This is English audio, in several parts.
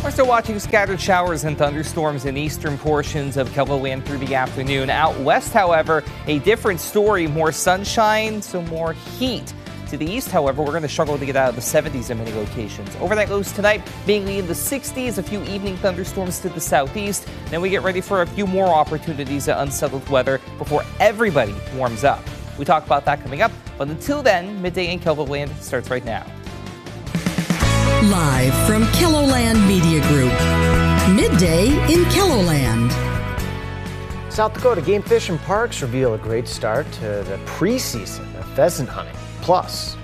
We're still watching scattered showers and thunderstorms in eastern portions of KELOLAND through the afternoon. Out west, however, a different story. More sunshine, so more heat. To the east, however, we're going to struggle to get out of the 70s in many locations. Overnight lows tonight, mainly in the 60s. A few evening thunderstorms to the southeast. Then we get ready for a few more opportunities at unsettled weather before everybody warms up. We talk about that coming up. But until then, Midday in KELOLAND starts right now. Live from KELOLAND Media Group, Midday in KELOLAND. South Dakota Game Fish and Parks reveal a great start to the preseason of pheasant hunting. Plus,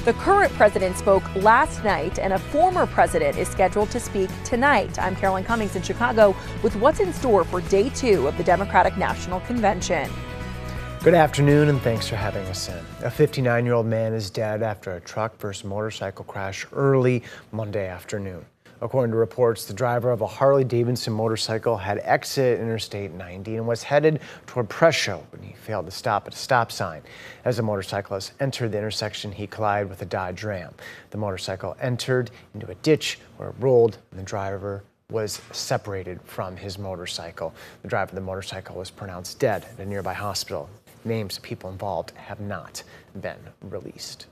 the current president spoke last night, and a former president is scheduled to speak tonight. I'm Carolyn Cummings in Chicago with what's in store for day 2 of the Democratic National Convention. Good afternoon, and thanks for having us in. A 59-year-old man is dead after a truck versus motorcycle crash early Monday afternoon. According to reports, the driver of a Harley-Davidson motorcycle had exited Interstate 90 and was headed toward Presho when he failed to stop at a stop sign. As the motorcyclist entered the intersection, he collided with a Dodge Ram. The motorcycle entered into a ditch where it rolled, and the driver was separated from his motorcycle. The driver of the motorcycle was pronounced dead at a nearby hospital. Names of people involved have not been released.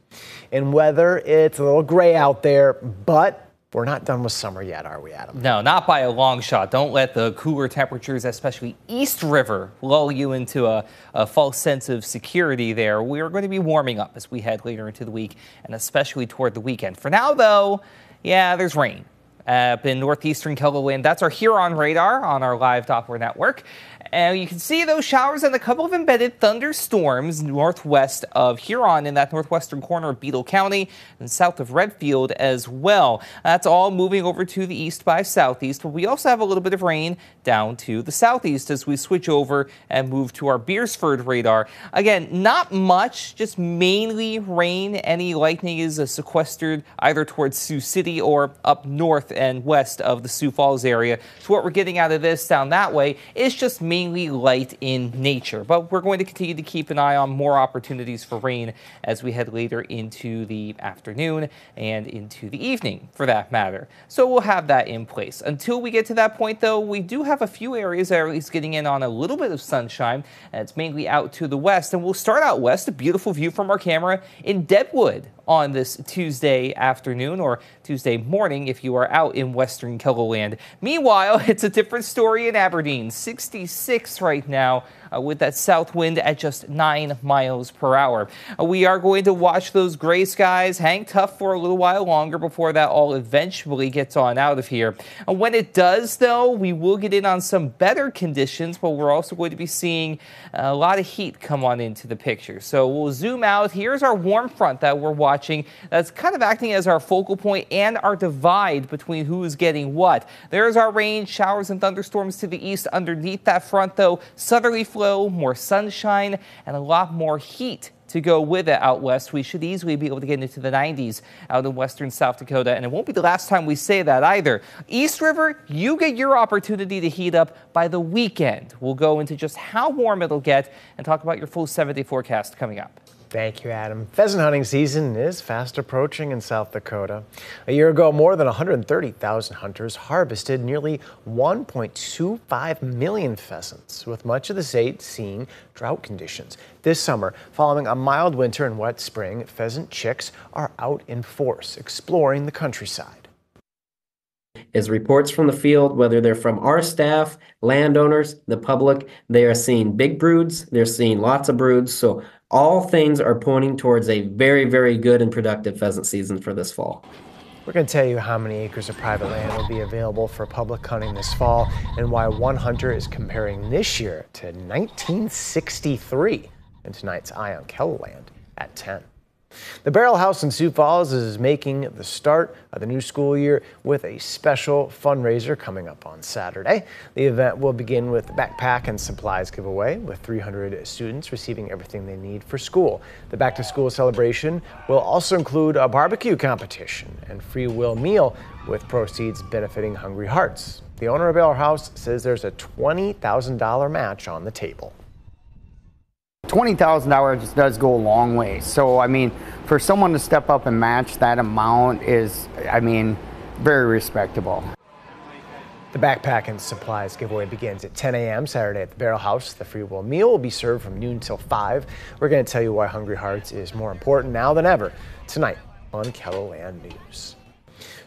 In weather, it's a little gray out there, but we're not done with summer yet, are we, Adam? No, not by a long shot. Don't let the cooler temperatures, especially East River, lull you into a false sense of security there. We are going to be warming up as we head later into the week, and especially toward the weekend. For now, though, yeah, there's rain. Up in northeastern KELOLAND, that's our Huron radar on our live Doppler network. And you can see those showers and a couple of embedded thunderstorms northwest of Huron in that northwestern corner of Beadle County and south of Redfield as well. That's all moving over to the east by southeast, but we also have a little bit of rain down to the southeast as we switch over and move to our Beersford radar. Again, not much, just mainly rain. Any lightning is sequestered either towards Sioux City or up north and west of the Sioux Falls area. So what we're getting out of this down that way is just mainly light in nature, but we're going to continue to keep an eye on more opportunities for rain as we head later into the afternoon and into the evening for that matter. So we'll have that in place. Until we get to that point, though, we do have a few areas that are at least getting in on a little bit of sunshine, and it's mainly out to the west. And we'll start out west, a beautiful view from our camera in Deadwood on this Tuesday afternoon or Tuesday morning if you are out in western KELOLAND. Meanwhile, it's a different story in Aberdeen. 66 right now with that south wind at just 9 miles per hour. We are going to watch those gray skies hang tough for a little while longer before that all eventually gets on out of here. When it does, though, we will get in on some better conditions, but we're also going to be seeing a lot of heat come on into the picture. So we'll zoom out. Here's our warm front that we're watching. That's kind of acting as our focal point and our divide between who is getting what. There's our rain, showers and thunderstorms to the east. Underneath that front, though, southerly flow, more sunshine, and a lot more heat to go with it out west. We should easily be able to get into the 90s out in western South Dakota, and it won't be the last time we say that either. East River, you get your opportunity to heat up by the weekend. We'll go into just how warm it'll get and talk about your full 7-day forecast coming up. Thank you, Adam. Pheasant hunting season is fast approaching in South Dakota. A year ago, more than 130,000 hunters harvested nearly 1.25 million pheasants, with much of the state seeing drought conditions. This summer, following a mild winter and wet spring, pheasant chicks are out in force, exploring the countryside. As reports from the field, whether they're from our staff, landowners, the public, they are seeing big broods, they're seeing lots of broods, so all things are pointing towards a very, very good and productive pheasant season for this fall. We're going to tell you how many acres of private land will be available for public hunting this fall and why one hunter is comparing this year to 1963 in tonight's Eye on KELOLAND at 10. The Barrel House in Sioux Falls is making the start of the new school year with a special fundraiser coming up on Saturday. The event will begin with the backpack and supplies giveaway, with 300 students receiving everything they need for school. The back-to-school celebration will also include a barbecue competition and free will meal, with proceeds benefiting Hungry Hearts. The owner of Barrel House says there's a $20,000 match on the table. $20,000 does go a long way. So, I mean, for someone to step up and match that amount is, I mean, very respectable. The Backpack and Supplies giveaway begins at 10 a.m. Saturday at the Barrel House. The free will meal will be served from noon till 5. We're going to tell you why Hungry Hearts is more important now than ever tonight on KELOLAND News.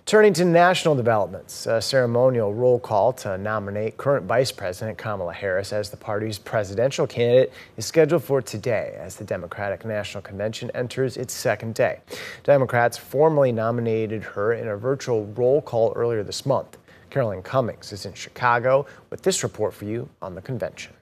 Turning to national developments, a ceremonial roll call to nominate current Vice President Kamala Harris as the party's presidential candidate is scheduled for today as the Democratic National Convention enters its second day. Democrats formally nominated her in a virtual roll call earlier this month. Carolyn Cummings is in Chicago with this report for you on the convention.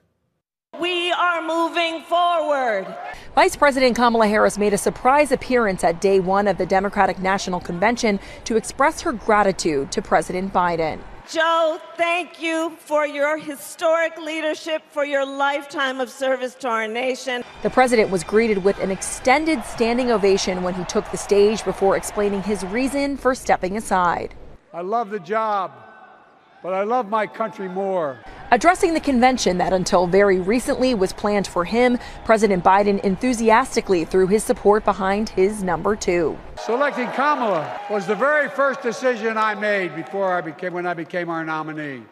We are moving forward. Vice President Kamala Harris made a surprise appearance at day one of the Democratic National Convention to express her gratitude to President Biden. Joe, thank you for your historic leadership, for your lifetime of service to our nation. The president was greeted with an extended standing ovation when he took the stage before explaining his reason for stepping aside. I love the job, but I love my country more. Addressing the convention that until very recently was planned for him, President Biden enthusiastically threw his support behind his number two. Selecting Kamala was the very first decision I made when I became our nominee.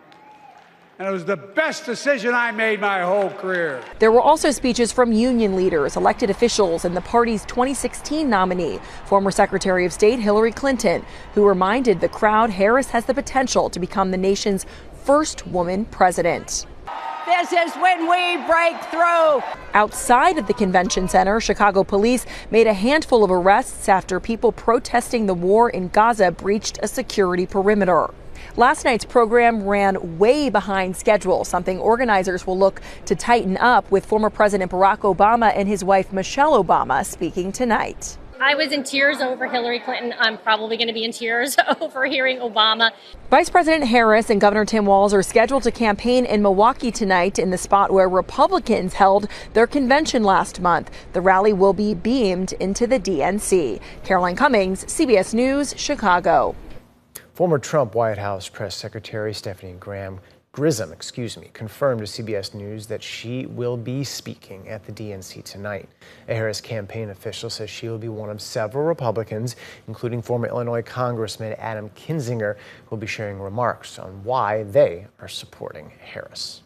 And it was the best decision I made my whole career. There were also speeches from union leaders, elected officials, and the party's 2016 nominee, former Secretary of State Hillary Clinton, who reminded the crowd Harris has the potential to become the nation's first woman president. This is when we break through. Outside of the convention center, Chicago police made a handful of arrests after people protesting the war in Gaza breached a security perimeter. Last night's program ran way behind schedule, something organizers will look to tighten up, with former President Barack Obama and his wife Michelle Obama speaking tonight. I was in tears over Hillary Clinton. I'm probably going to be in tears over hearing Obama. Vice President Harris and Governor Tim Walz are scheduled to campaign in Milwaukee tonight, in the spot where Republicans held their convention last month. The rally will be beamed into the DNC. Caroline Cummings, CBS News, Chicago. Former Trump White House Press Secretary Stephanie Grissom, confirmed to CBS News that she will be speaking at the DNC tonight. A Harris campaign official says she will be one of several Republicans, including former Illinois Congressman Adam Kinzinger, who will be sharing remarks on why they are supporting Harris.